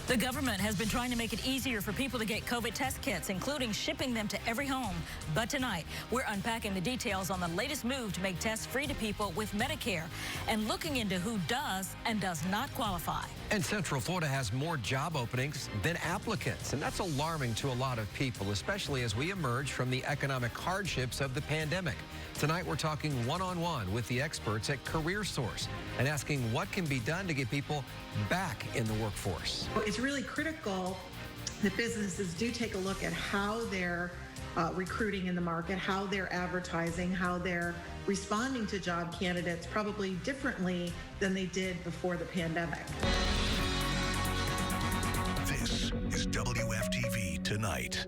The government has been trying to make it easier for people to get COVID test kits, including shipping them to every home. But tonight, we're unpacking the details on the latest move to make tests free to people with Medicare and looking into who does and does not qualify. And Central Florida has more job openings than applicants, and that's alarming to a lot of people, especially as we emerge from the economic hardships of the pandemic. Tonight, we're talking one-on-one with the experts at CareerSource and asking what can be done to get people back in the workforce. It's really critical that businesses do take a look at how they're recruiting in the market, how they're advertising, how they're responding to job candidates probably differently than they did before the pandemic. This is WFTV Tonight.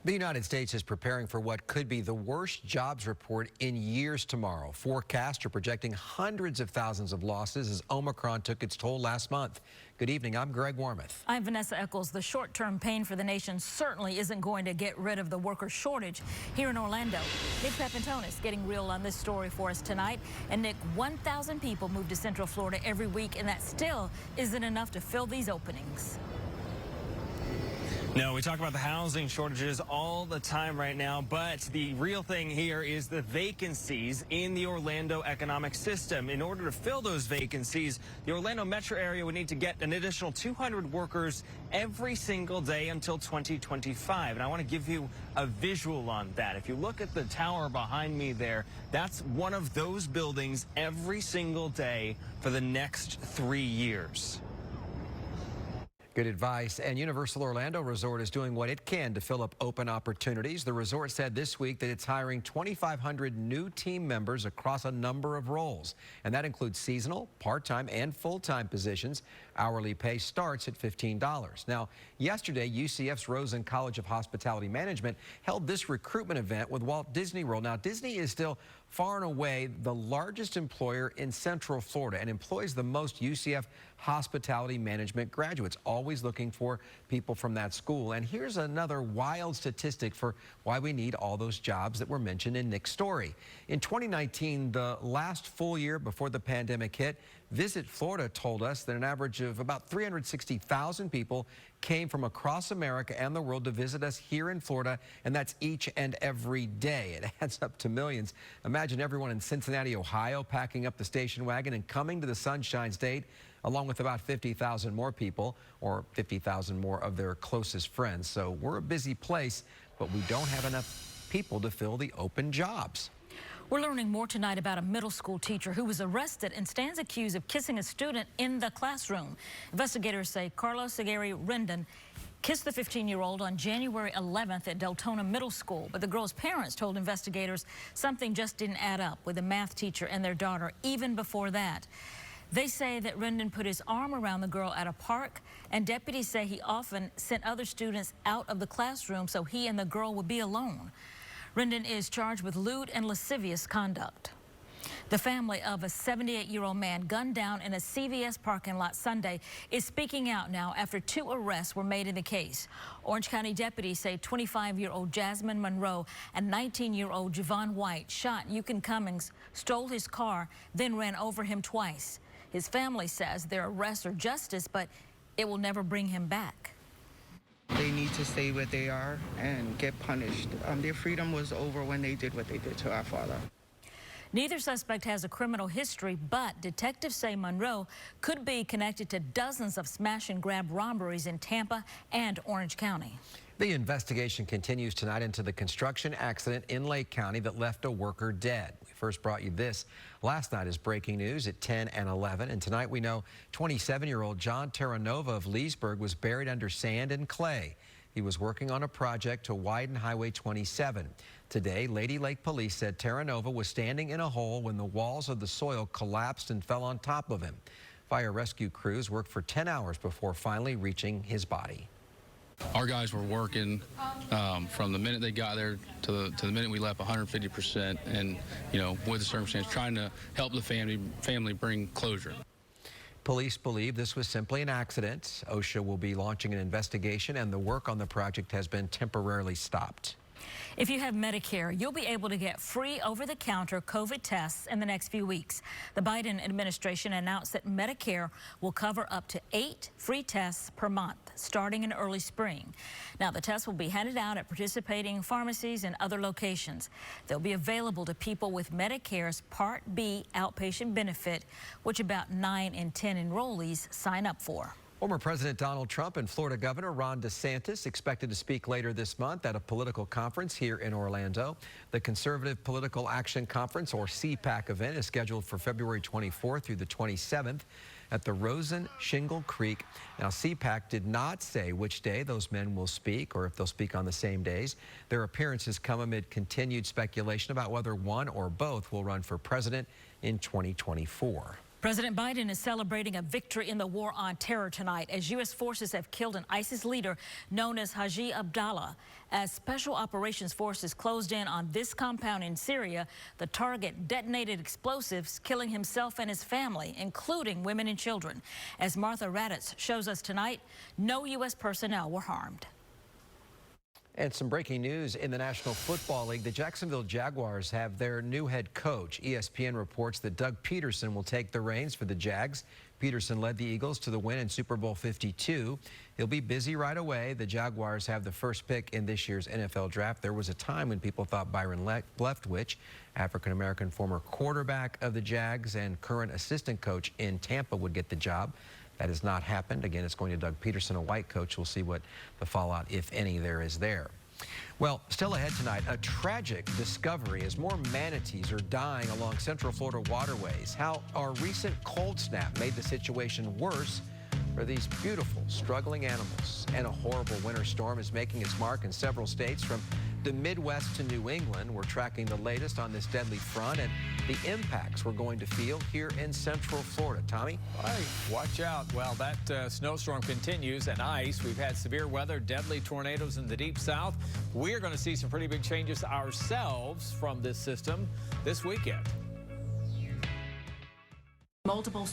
The United States is preparing for what could be the worst jobs report in years tomorrow. Forecasts are projecting hundreds of thousands of losses as Omicron took its toll last month. Good evening, I'm Greg Warmoth. I'm Vanessa Eccles. The short-term pain for the nation certainly isn't going to get rid of the worker shortage here in Orlando. Nick Papantonis getting real on this story for us tonight. And Nick, 1,000 people move to Central Florida every week, and that still isn't enough to fill these openings. No, we talk about the housing shortages all the time right now, but the real thing here is the vacancies in the Orlando economic system. In order to fill those vacancies, the Orlando metro area would need to get an additional 200 workers every single day until 2025. And I want to give you a visual on that. If you look at the tower behind me there, that's one of those buildings every single day for the next 3 years. Good advice. And Universal Orlando Resort is doing what it can to fill up open opportunities. The resort said this week that it's hiring 2,500 new team members across a number of roles. And that includes seasonal, part-time, and full-time positions. Hourly pay starts at $15. Now, yesterday, UCF's Rosen College of Hospitality Management held this recruitment event with Walt Disney World. Now, Disney is still far and away the largest employer in Central Florida and employs the most UCF hospitality management graduates, always looking for people from that school. And here's another wild statistic for why we need all those jobs that were mentioned in Nick's story. In 2019, the last full year before the pandemic hit, Visit Florida told us that an average of about 360,000 people came from across America and the world to visit us here in Florida, and that's each and every day. It adds up to millions. Imagine everyone in Cincinnati, Ohio, packing up the station wagon and coming to the Sunshine State, along with about 50,000 more people, or 50,000 more of their closest friends. So we're a busy place, but we don't have enough people to fill the open jobs. We're learning more tonight about a middle school teacher who was arrested and stands accused of kissing a student in the classroom. Investigators say Carlos Aguirre Rendon kissed the 15-year-old on January 11th at Deltona Middle School, but the girl's parents told investigators something just didn't add up with the math teacher and their daughter even before that. They say that Rendon put his arm around the girl at a park, and deputies say he often sent other students out of the classroom so he and the girl would be alone. Rendon is charged with lewd and lascivious conduct. The family of a 78-year-old man gunned down in a CVS parking lot Sunday is speaking out now after 2 arrests were made in the case. Orange County deputies say 25-year-old Jasmine Monroe and 19-year-old Javon White shot Yukon Cummings, stole his car, then ran over him twice. His family says their arrests are justice, but it will never bring him back. They need to stay where they are and get punished. Their freedom was over when they did what they did to our father. Neither suspect has a criminal history, but detectives say Monroe could be connected to dozens of smash and grab robberies in Tampa and Orange County. The investigation continues tonight into the construction accident in Lake County that left a worker dead. We first brought you this last night as breaking news at 10 and 11. And tonight we know 27-year-old John Terranova of Leesburg was buried under sand and clay. He was working on a project to widen Highway 27. Today, Lady Lake Police said Terranova was standing in a hole when the walls of the soil collapsed and fell on top of him. Fire rescue crews worked for 10 hours before finally reaching his body. Our guys were working from the minute they got there to the minute we left 150%, and with the circumstance, trying to help the family bring closure. Police believe this was simply an accident. OSHA will be launching an investigation, and the work on the project has been temporarily stopped. If you have Medicare, you'll be able to get free over-the-counter COVID tests in the next few weeks. The Biden administration announced that Medicare will cover up to 8 free tests per month, starting in early spring. Now, the tests will be handed out at participating pharmacies and other locations. They'll be available to people with Medicare's Part B outpatient benefit, which about 9 in 10 enrollees sign up for. Former President Donald Trump and Florida Governor Ron DeSantis expected to speak later this month at a political conference here in Orlando. The Conservative Political Action Conference, or CPAC event, is scheduled for February 24th through the 27th at the Rosen Shingle Creek. Now, CPAC did not say which day those men will speak or if they'll speak on the same days. Their appearances come amid continued speculation about whether one or both will run for president in 2024. President Biden is celebrating a victory in the war on terror tonight as U.S. forces have killed an ISIS leader known as Haji Abdallah. As special operations forces closed in on this compound in Syria, the target detonated explosives, killing himself and his family, including women and children. As Martha Raddatz shows us tonight, no U.S. personnel were harmed. And some breaking news in the National Football League. The Jacksonville Jaguars have their new head coach. ESPN reports that Doug Peterson will take the reins for the Jags. Peterson led the Eagles to the win in Super Bowl 52. He'll be busy right away. The Jaguars have the first pick in this year's NFL draft. There was a time when people thought Byron Leftwich, African-American former quarterback of the Jags and current assistant coach in Tampa, would get the job. That has not happened. Again, it's going to Doug Peterson, a white coach. We'll see what the fallout, if any, there is there. Well, still ahead tonight, a tragic discovery as more manatees are dying along Central Florida waterways. How our recent cold snap made the situation worse for these beautiful, struggling animals. And a horrible winter storm is making its mark in several states from the Midwest to New England. We're tracking the latest on this deadly front and the impacts we're going to feel here in Central Florida. Tommy? Hey, watch out. Well, that snowstorm continues and ice. We've had severe weather, deadly tornadoes in the deep south. We're going to see some pretty big changes ourselves from this system this weekend. Multiple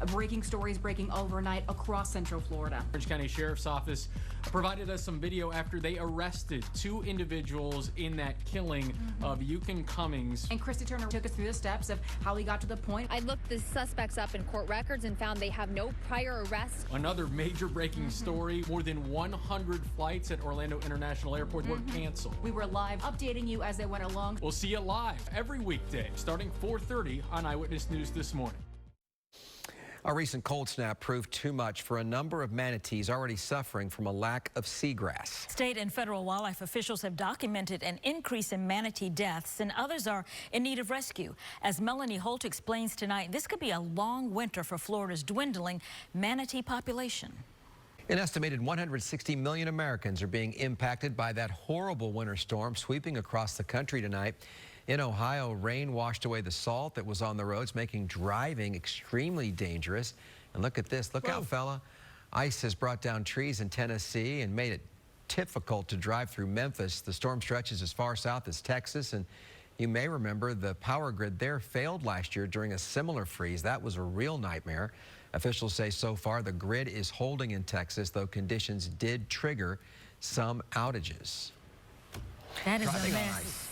breaking stories breaking overnight across Central Florida. Orange County Sheriff's Office provided us some video after they arrested 2 individuals in that killing of Yukon Cummings. And Christy Turner took us through the steps of how he got to the point. I looked the suspects up in court records and found they have no prior arrests. Another major breaking story, more than 100 flights at Orlando International Airport were canceled. We were live updating you as they went along. We'll see you live every weekday starting 4:30 on Eyewitness News this morning. A recent cold snap proved too much for a number of manatees already suffering from a lack of seagrass. State and federal wildlife officials have documented an increase in manatee deaths, and others are in need of rescue. As Melanie Holt explains tonight, this could be a long winter for Florida's dwindling manatee population. An estimated 160 million Americans are being impacted by that horrible winter storm sweeping across the country tonight. In Ohio, rain washed away the salt that was on the roads, making driving extremely dangerous. And look at this. Look out, fella. Ice has brought down trees in Tennessee and made it difficult to drive through Memphis. The storm stretches as far south as Texas, and you may remember the power grid there failed last year during a similar freeze. That was a real nightmare. Officials say so far the grid is holding in Texas, though conditions did trigger some outages. That is Driving a on mess.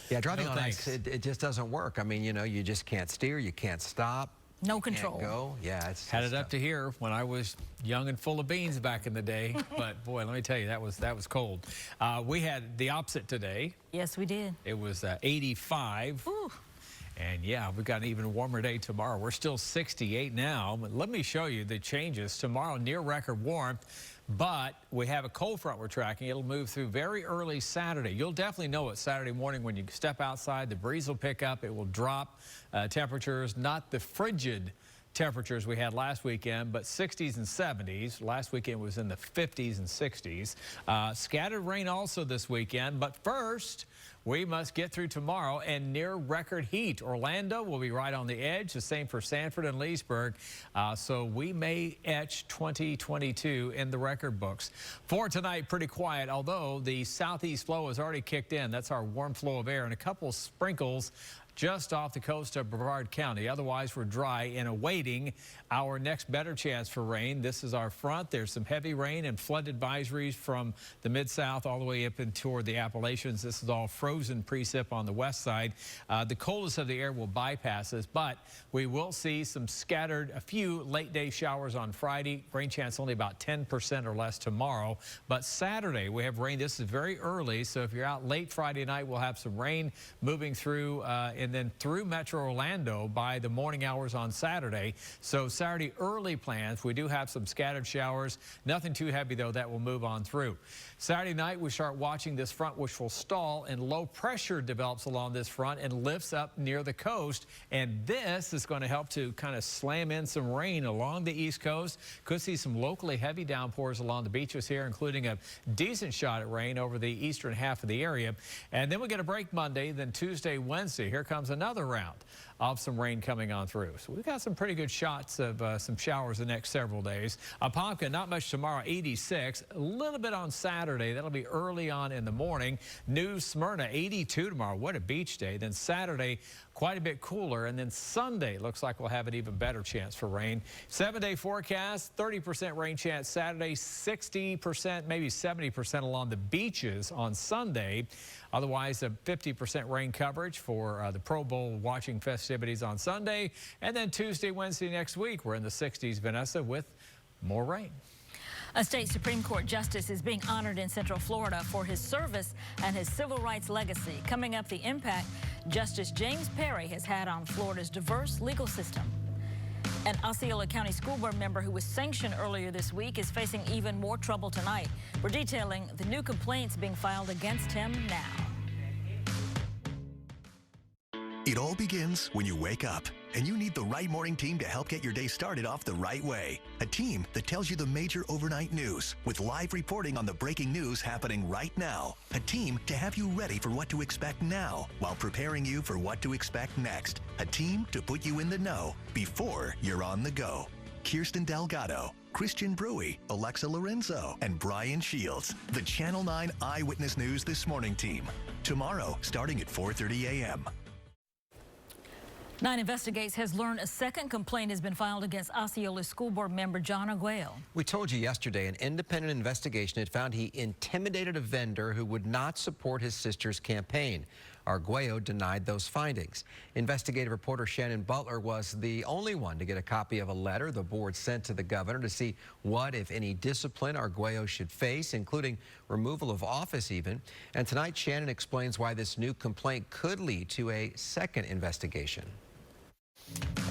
Yeah, driving on ice, it just doesn't work. I mean, you know, you just can't steer, you can't stop. No control. Can't go. Yeah, it's Had it up to here when I was young and full of beans back in the day. But boy, let me tell you, that was cold. We had the opposite today. Yes, we did. It was 85. Ooh. And yeah, we've got an even warmer day tomorrow. We're still 68 now. But let me show you the changes. Tomorrow, near record warmth. But we have a cold front we're tracking. It'll move through very early Saturday. You'll definitely know it Saturday morning when you step outside. The breeze will pick up. It will drop temperatures, not the frigid temperatures we had last weekend, but 60s and 70s. Last weekend was in the 50s and 60s. Scattered rain also this weekend. But first, we must get through tomorrow and near record heat. Orlando will be right on the edge. The same for Sanford and Leesburg. So we may etch 2022 in the record books. For tonight, pretty quiet, although the southeast flow has already kicked in. That's our warm flow of air and a couple sprinkles just off the coast of Brevard County. Otherwise, we're dry and awaiting our next better chance for rain. This is our front. There's some heavy rain and flood advisories from the Mid-South all the way up and toward the Appalachians. This is all frozen precip on the west side. The coldest of the air will bypass us, but we will see some scattered, a few late day showers on Friday. Rain chance only about 10% or less tomorrow. But Saturday, we have rain. This is very early, so if you're out late Friday night, we'll have some rain moving through and then through Metro Orlando by the morning hours on Saturday. So Saturday early plans, we do have some scattered showers. Nothing too heavy, though, that will move on through. Saturday night, we start watching this front, which will stall, and low pressure develops along this front and lifts up near the coast. And this is going to help to kind of slam in some rain along the East Coast. Could see some locally heavy downpours along the beaches here, including a decent shot at rain over the eastern half of the area. And then we get a break Monday, then Tuesday, Wednesday. Here comes another round of some rain coming on through. So we've got some pretty good shots of some showers the next several days. Apopka, not much tomorrow, 86. A little bit on Saturday. That'll be early on in the morning. New Smyrna, 82 tomorrow. What a beach day. Then Saturday, quite a bit cooler. And then Sunday, looks like we'll have an even better chance for rain. 7-day forecast, 30% rain chance Saturday, 60%, maybe 70% along the beaches on Sunday. Otherwise, a 50% rain coverage for the Pro Bowl watching festivities on Sunday. And then Tuesday, Wednesday next week, we're in the 60s, Vanessa, with more rain. A state Supreme Court justice is being honored in Central Florida for his service and his civil rights legacy. Coming up, the impact Justice James Perry has had on Florida's diverse legal system. An Osceola County School Board member who was sanctioned earlier this week is facing even more trouble tonight. We're detailing the new complaints being filed against him now. It all begins when you wake up, and you need the right morning team to help get your day started off the right way. A team that tells you the major overnight news with live reporting on the breaking news happening right now. A team to have you ready for what to expect now while preparing you for what to expect next. A team to put you in the know before you're on the go. Kirsten Delgado, Christian Brewy, Alexa Lorenzo, and Brian Shields. The Channel 9 Eyewitness News This Morning team. Tomorrow, starting at 4:30 a.m. 9 Investigates has learned a second complaint has been filed against Osceola School Board member John Arguello. We told you yesterday an independent investigation had found he intimidated a vendor who would not support his sister's campaign. Arguello denied those findings. Investigative reporter Shannon Butler was the only one to get a copy of a letter the board sent to the governor to see what, if any, discipline Arguello should face, including removal of office even. And tonight, Shannon explains why this new complaint could lead to a second investigation.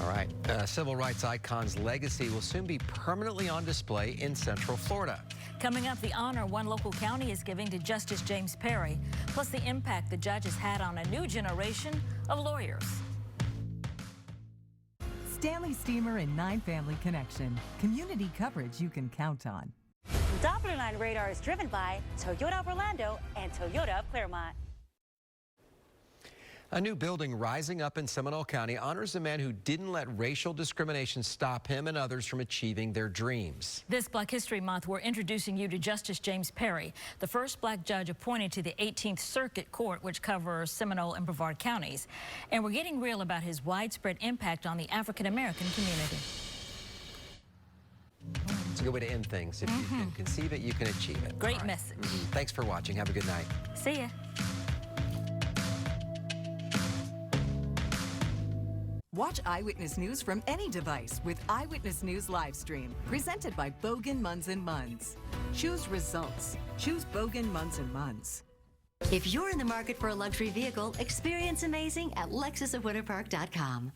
All right, civil rights icon's legacy will soon be permanently on display in Central Florida. Coming up, the honor one local county is giving to Justice James Perry, plus the impact the judge has had on a new generation of lawyers. Stanley Steamer and 9 Family Connection. Community coverage you can count on. Doppler 9 radar is driven by Toyota of Orlando and Toyota of Claremont. A new building rising up in Seminole County honors a man who didn't let racial discrimination stop him and others from achieving their dreams. This Black History Month, we're introducing you to Justice James Perry, the first black judge appointed to the 18th Circuit Court, which covers Seminole and Brevard counties. And we're getting real about his widespread impact on the African-American community. It's a good way to end things. If you can conceive it, you can achieve it. Great message. Thanks for watching. Have a good night. See ya. Watch Eyewitness News from any device with Eyewitness News Livestream, presented by Bogan Munz & Munz. Choose results. Choose Bogan Munz & Munz. If you're in the market for a luxury vehicle, experience amazing at LexusOfWinterPark.com.